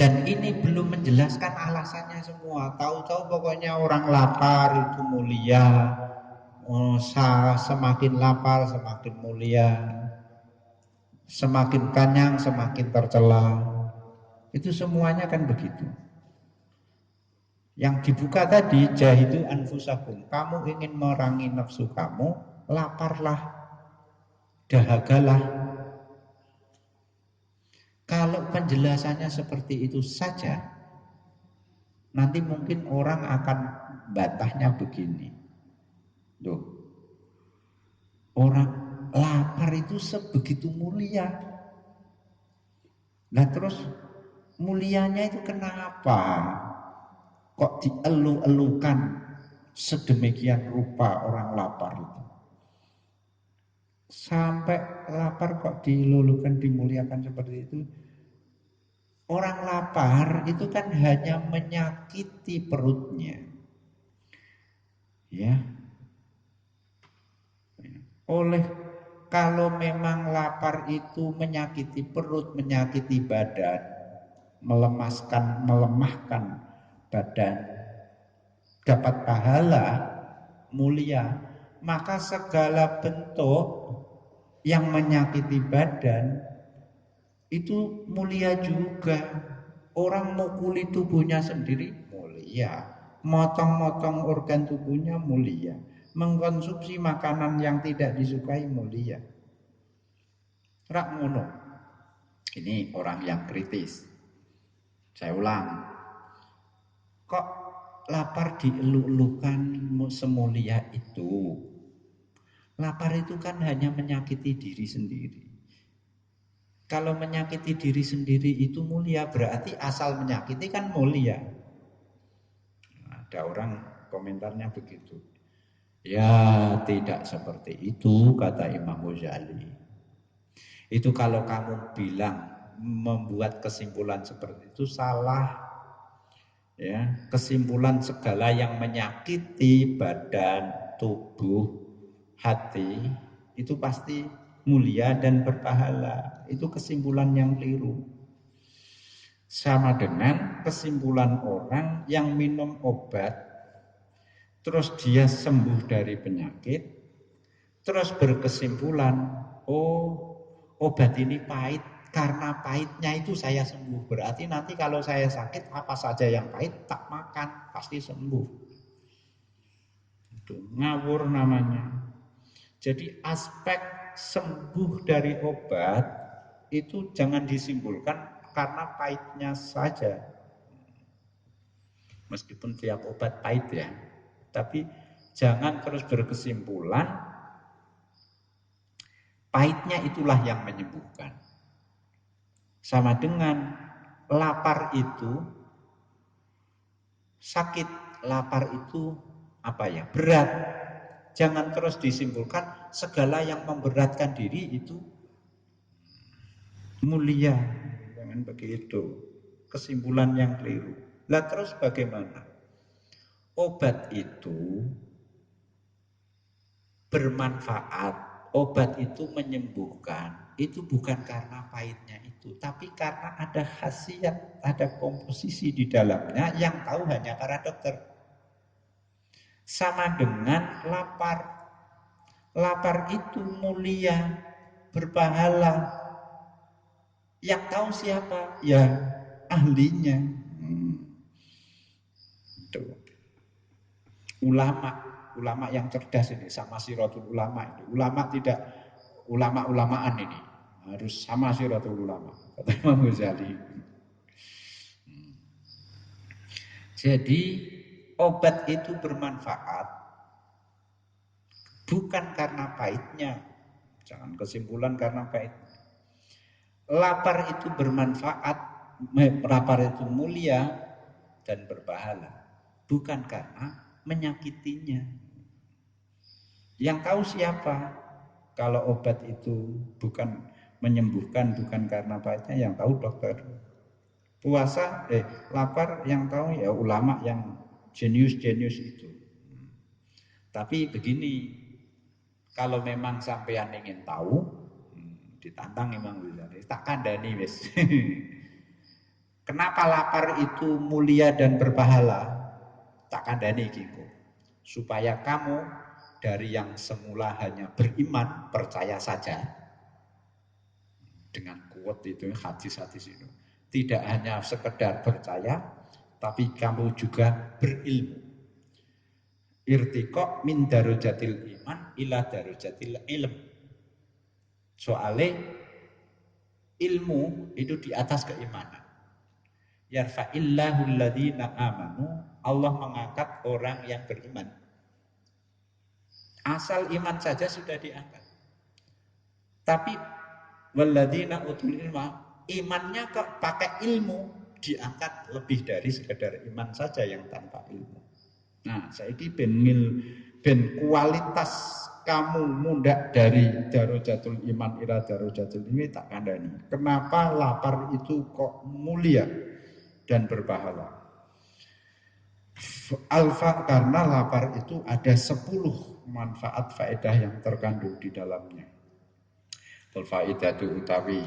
Dan ini belum menjelaskan alasannya semua. Tahu-tahu pokoknya orang lapar itu mulia. Oh, semakin lapar semakin mulia. Semakin kenyang semakin tercela. Itu semuanya kan begitu. Yang dibuka tadi, jahidu anfusakum. Kamu ingin merangi nafsu kamu, laparlah, dahagalah. Kalau penjelasannya seperti itu saja, nanti mungkin orang akan bantahnya begini. Loh, orang lapar itu sebegitu mulia. Nah terus mulianya itu kenapa? Kok dielu-elukan sedemikian rupa orang lapar itu? Sampai lapar kok dilulukan, dimuliakan seperti itu. Orang lapar itu kan hanya menyakiti perutnya. Ya. Oleh kalau memang lapar itu menyakiti perut, menyakiti badan, melemahkan badan, dapat pahala mulia, maka segala bentuk yang menyakiti badan itu mulia juga. Orang mukuli tubuhnya sendiri mulia, motong-motong organ tubuhnya mulia, mengkonsumsi makanan yang tidak disukai mulia. Rak ngono. Ini orang yang kritis. Saya ulang. Kok lapar dielu-elukan semulia itu? Lapar itu kan hanya menyakiti diri sendiri. Kalau menyakiti diri sendiri itu mulia, berarti asal menyakiti kan mulia. Ada orang komentarnya begitu. Ya tidak seperti itu, kata Imam Ghazali. Itu kalau kamu bilang membuat kesimpulan seperti itu salah. Ya, kesimpulan segala yang menyakiti badan, tubuh, hati itu pasti mulia dan berpahala. Itu kesimpulan yang keliru. Sama dengan kesimpulan orang yang minum obat terus dia sembuh dari penyakit, terus berkesimpulan, oh obat ini pahit, karena pahitnya itu saya sembuh. Berarti nanti kalau saya sakit apa saja yang pahit tak makan pasti sembuh. Itu ngawur namanya. Jadi aspek sembuh dari obat itu jangan disimpulkan karena pahitnya saja. Meskipun tiap obat pahit ya, tapi jangan terus berkesimpulan pahitnya itulah yang menyembuhkan. Sama dengan lapar itu sakit, lapar itu apa ya? Berat. Jangan terus disimpulkan segala yang memberatkan diri itu mulia. Jangan begitu. Kesimpulan yang keliru. Lah terus bagaimana? Obat itu bermanfaat, obat itu menyembuhkan. Itu bukan karena pahitnya itu, tapi karena ada khasiat, ada komposisi di dalamnya yang tahu hanya para dokter. Sama dengan lapar. Lapar itu mulia, berpahala. Yang tahu siapa? Ya ahlinya. Tuh. Ulama yang cerdas ini sama siratul ulama ini. Ulama tidak ulama-ulamaan ini. Harus sama siratul ulama, kata Imam Ghazali. Jadi obat itu bermanfaat bukan karena pahitnya. Jangan kesimpulan karena pahitnya. Lapar itu bermanfaat, lapar itu mulia dan berpahala. Bukan karena menyakitinya. Yang tahu siapa? Kalau obat itu bukan menyembuhkan, bukan karena pahitnya, yang tahu dokter. Puasa, lapar yang tahu ya ulama yang jenius-jenius itu. Tapi begini, kalau memang sampean ingin tahu, ditantang Imam Ghazali, tak kandani wis. Kenapa lapar itu mulia dan berpahala? Tak kandani kiko. Supaya kamu dari yang semula hanya beriman, percaya saja. Dengan kuat itu, hadis-hadis itu. Tidak hanya sekedar percaya, tapi kamu juga berilmu. Irtiqo min darujatil iman ila darujatil ilm. Soalnya ilmu itu di atas keimanan. Yarfa'illahu alladhina amanu, Allah mengangkat orang yang beriman. Asal iman saja sudah diangkat. Tapi walladzina utul ilma, imannya kok pakai ilmu, diangkat lebih dari sekedar iman saja yang tanpa ilmu. Nah, saiki ben kualitas kamu mundak dari darujatul iman ila darujatul ini tak kandani. Kenapa lapar itu kok mulia dan berpahala? Alfa, karena lapar itu ada 10 manfaat faedah yang terkandung di dalamnya. Al faedatu utawi